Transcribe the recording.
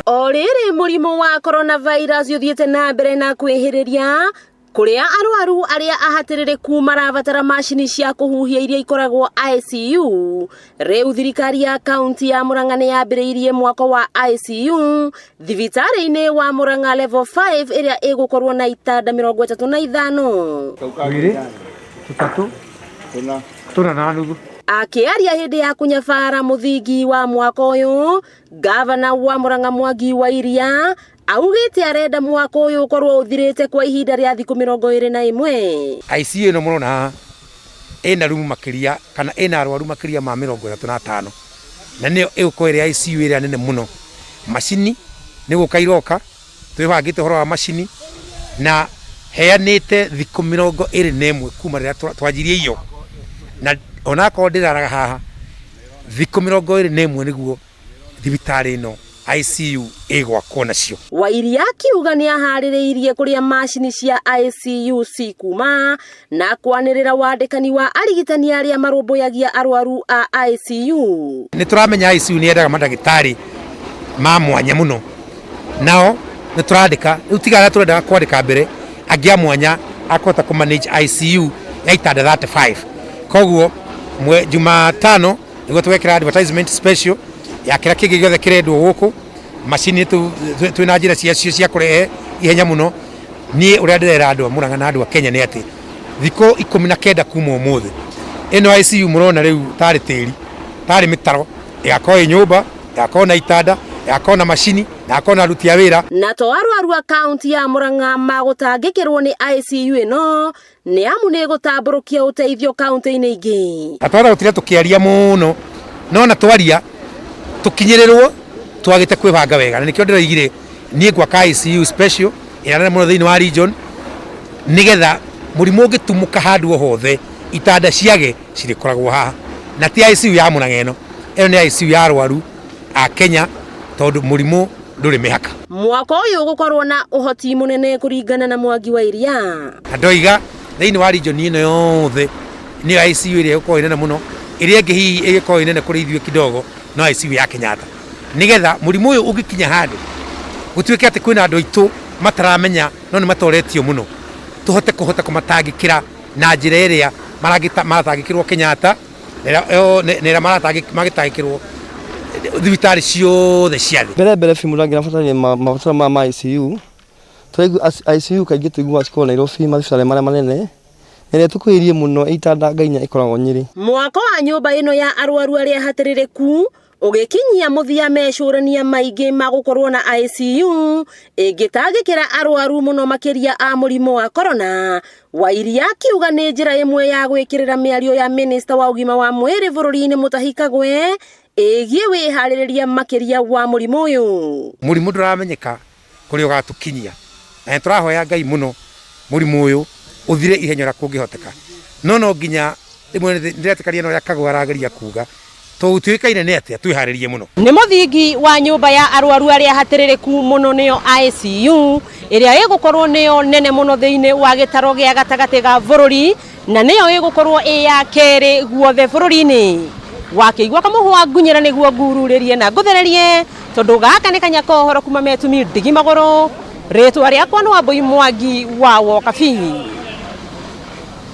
Oriri murimu wa coronavirus yuthiete na mbere na kwihiriria kuria arwaru aria ahatiririku marabatara mashini cia kuhuhia iria ikoragwo ICU. Riu thirikari ya kaunti ya Murang'a niyambiriirie mwako wa ICU thibitari-ini wa Murang'a Level 5 iria igukorwo na itanda 35. Akiaria hindi ya kunyabara muthingi wa mwako uyu, ngavana wa Murang'a Mwangi wa Iria augite arenda mwako uyu ukorwo uthirite kwa ihinda ria thiku 21. ICU no murona ena rumu makiria kana ena arwaru makiria ma 35 na niyo igukorwo iri ICU iri nene muno. Mashini ni gukairoka twibangite horo wa mashini na heanite thiku 21 kuma rira twajirie iyo na ona ko ndiraraga haha thiku 21 niguo thibitari ino ICU igwakwo nacio. Wa Iria kiuga ni ahaririirie kuria mashini cia ICU cikuma na kwanirira wandikani wa arigitani aria marumbuyagia arwaru a ICU. Ni turamenya ICU ni endaga mandagitari ma mwanya muno, nao ni turandika utigara turenda kwandika mbere agia mwanya akota ku manage ICU ya itanda 35. Koguo Jumatano niguo twekira advertisement special ya kira kingi giothe kiredwo guku mashini twina njira cia kurehe ihenya muno. Ni uria ndirera andu Murang'a na andu a Kenya ni ati thiko 19 kuma umuthi ino ICU murona riu tari tiri tari mitaro igakorwo nyumba igakorwo na itanda igakorwo na mashini na igakorwo na aruti a wira. Na to arwaru a kaunti ya Murang'a magutangikirwo ni ICU ino ni amu ni gutamburukia uteithio kaunti-ini ingi. Atwara gutire tukiaria muno no na twaria tukinyirirwo twagite kwibanga wega na nikio ndiraigire nie gwaka ICU special ina muno thiini wa region nigetha murimu ungitumuka handu hothe itanda ciage cirikoragwo haha na ti ICU ya Murang'a ino ni ICU ya arwaru a Kenya tondu murimu nduri mihaka. Mwako uyu ugukorwo na uhoti munene kuringana na Mwangi wa Iria. Ndoiga thiini wa region ino yothe ni ICU iria uko inene muno iria ingi hihi igiko inene kuri ithuĩ kidogo no ICU ya Kenyatta nigetha murimu uyu ungikinya handu gutwike ati kwina andu aitu mataramenya no ni matoretio muno tuhote kumatangikira na njira iria maratangikirwo Kenyatta nera maratangikirwo thibitari ciothe ciathi mbere Murangira fatani mabatara ma ICU twaigu ICU kaingĩ tuiguaga cikorwo Nairobi mathibitari maria manene ere tukwirie muno itanda ngainya ikoragwo Nyeri. Mwako wa nyumba ino ya arwaru aria hatiririku ugikinyia muthia mecurania maingi magukorwo na ICU ingitangikira arwaru muno makiria a murimu wa corona. Wa Iria kiuga ni njira imwe ya gwikirira miario ya minister wa ugima wa mwiri bururi-ini Mutahi Kagwe igie wihaririria makiria wa murimu uyu. Murimu nduramenyeka kuri ugatukinyia na turahoya Ngai muno murimu uyu uthire ihenya ra kungihoteka no nginya rimwe ndiretikaria no ya Kagwe arageria kuga tutuikaine ni atia twiharirie muno. Ni muthingi wa nyumba ya arwaru aria hatiririku muno niyo ICU iria igukorwo niyo nene muno thiini wa gitaro gia gatagati ga bururi na niyo igukorwo ya keri guothe bururi-ini. Wakiigwa kamuhwa ngunyira niguo ngururirie na nguthererie tondu gaka ni kanyako horo kuma metumi ndigi magoro ritwa riakwa ni Mwangi wa Waki.